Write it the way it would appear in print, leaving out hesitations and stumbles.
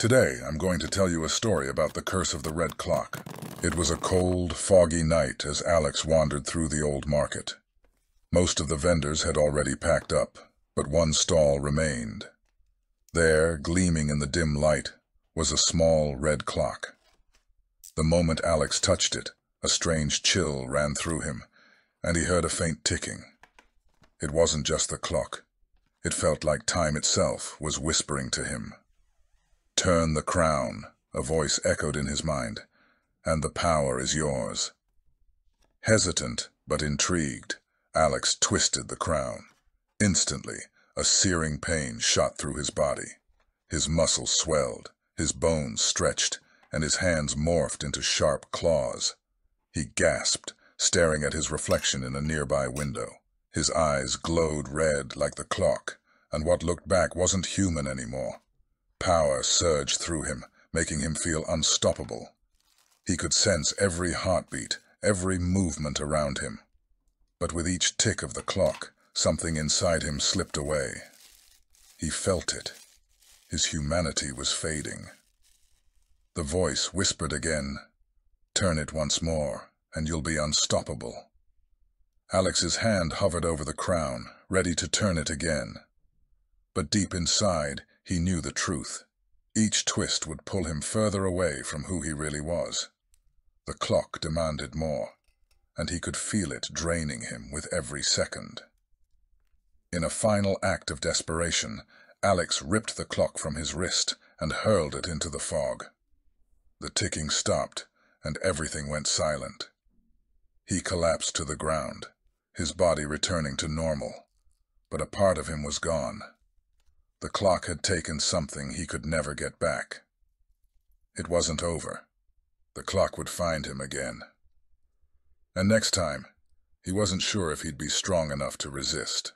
Today, I'm going to tell you a story about the curse of the red clock. It was a cold, foggy night as Alex wandered through the old market. Most of the vendors had already packed up, but one stall remained. There, gleaming in the dim light, was a small red clock. The moment Alex touched it, a strange chill ran through him, and he heard a faint ticking. It wasn't just the clock. It felt like time itself was whispering to him. "Turn the crown," a voice echoed in his mind, "and the power is yours." Hesitant, but intrigued, Alex twisted the crown. Instantly, a searing pain shot through his body. His muscles swelled, his bones stretched, and his hands morphed into sharp claws. He gasped, staring at his reflection in a nearby window. His eyes glowed red like the clock, and what looked back wasn't human anymore. Power surged through him, making him feel unstoppable. He could sense every heartbeat, every movement around him. But with each tick of the clock, something inside him slipped away. He felt it. His humanity was fading. The voice whispered again, "Turn it once more, and you'll be unstoppable." Alex's hand hovered over the crown, ready to turn it again. But deep inside, he knew the truth. Each twist would pull him further away from who he really was. The clock demanded more, and he could feel it draining him with every second. In a final act of desperation, Alex ripped the clock from his wrist and hurled it into the fog. The ticking stopped, and everything went silent. He collapsed to the ground, his body returning to normal, but a part of him was gone. The clock had taken something he could never get back. It wasn't over. The clock would find him again. And next time, he wasn't sure if he'd be strong enough to resist.